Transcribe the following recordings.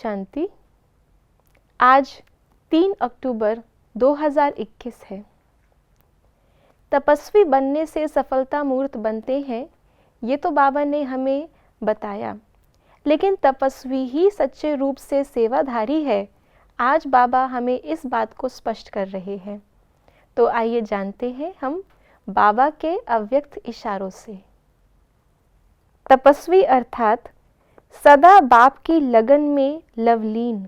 शांति। आज 3 अक्टूबर 2021 है। तपस्वी बनने से सफलता मूर्त बनते हैं, ये तो बाबा ने हमें बताया, लेकिन तपस्वी ही सच्चे रूप से सेवाधारी है। आज बाबा हमें इस बात को स्पष्ट कर रहे हैं। तो आइए जानते हैं हम बाबा के अव्यक्त इशारों से। तपस्वी अर्थात सदा बाप की लगन में लवलीन,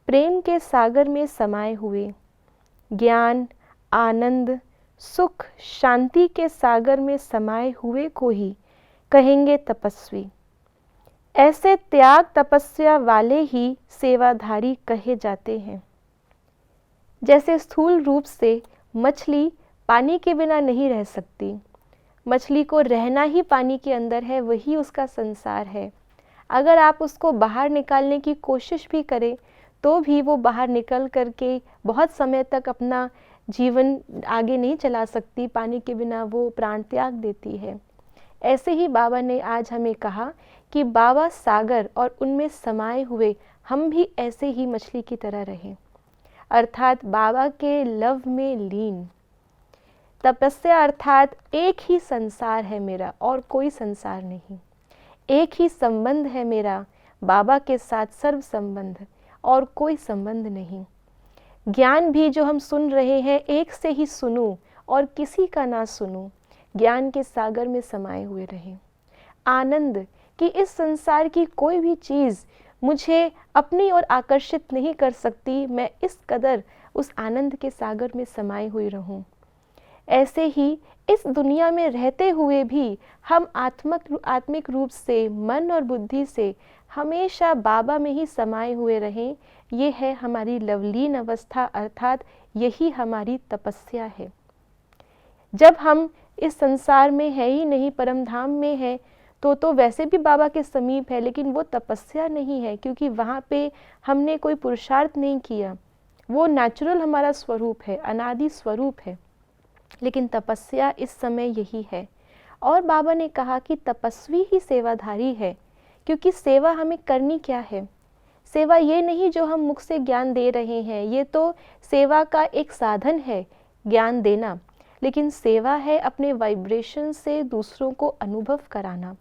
प्रेम के सागर में समाये हुए, ज्ञान, आनंद, सुख, शांति के सागर में समाये हुए को ही कहेंगे तपस्वी। ऐसे त्याग तपस्या वाले ही सेवाधारी कहे जाते हैं। जैसे स्थूल रूप से मछली पानी के बिना नहीं रह सकती, मछली को रहना ही पानी के अंदर है, वही उसका संसार है। अगर आप उसको बाहर निकालने की कोशिश भी करें तो भी वो बाहर निकल करके बहुत समय तक अपना जीवन आगे नहीं चला सकती, पानी के बिना वो प्राण त्याग देती है। ऐसे ही बाबा ने आज हमें कहा कि बाबा सागर और उनमें समाये हुए हम भी ऐसे ही मछली की तरह रहें, अर्थात बाबा के लव में लीन। तपस्या अर्थात एक ही संसार है मेरा और कोई संसार नहीं, एक ही संबंध है मेरा बाबा के साथ, सर्व संबंध और कोई संबंध नहीं। ज्ञान भी जो हम सुन रहे हैं, एक से ही सुनूं और किसी का ना सुनूं, ज्ञान के सागर में समाये हुए रहें। आनंद कि इस संसार की कोई भी चीज़ मुझे अपनी ओर आकर्षित नहीं कर सकती, मैं इस कदर उस आनंद के सागर में समाये हुई रहूं। ऐसे ही इस दुनिया में रहते हुए भी हम आत्मिक रूप से, मन और बुद्धि से हमेशा बाबा में ही समाये हुए रहें। ये है हमारी लवलीन अवस्था, अर्थात यही हमारी तपस्या है। जब हम इस संसार में है ही नहीं, परम धाम में है, तो वैसे भी बाबा के समीप है, लेकिन वो तपस्या नहीं है, क्योंकि वहाँ पे हमने कोई पुरुषार्थ नहीं किया। वो नेचुरल हमारा स्वरूप है, अनादि स्वरूप है। लेकिन तपस्या इस समय यही है। और बाबा ने कहा कि तपस्वी ही सेवाधारी है, क्योंकि सेवा हमें करनी क्या है? सेवा ये नहीं जो हम मुख से ज्ञान दे रहे हैं, ये तो सेवा का एक साधन है ज्ञान देना, लेकिन सेवा है अपने वाइब्रेशन से दूसरों को अनुभव कराना।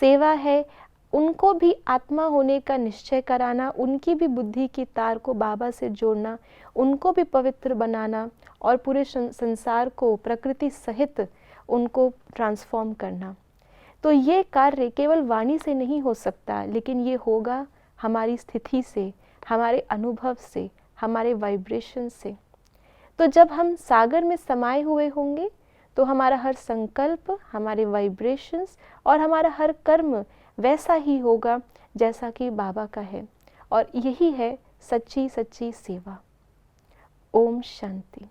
सेवा है उनको भी आत्मा होने का निश्चय कराना, उनकी भी बुद्धि की तार को बाबा से जोड़ना, उनको भी पवित्र बनाना और पूरे संसार को प्रकृति सहित उनको ट्रांसफॉर्म करना। तो ये कार्य केवल वाणी से नहीं हो सकता, लेकिन ये होगा हमारी स्थिति से, हमारे अनुभव से, हमारे वाइब्रेशन से। तो जब हम सागर में समाये हुए होंगे तो हमारा हर संकल्प, हमारे वाइब्रेशंस और हमारा हर कर्म वैसा ही होगा जैसा कि बाबा का है। और यही है सच्ची सच्ची सेवा। ओम शांति।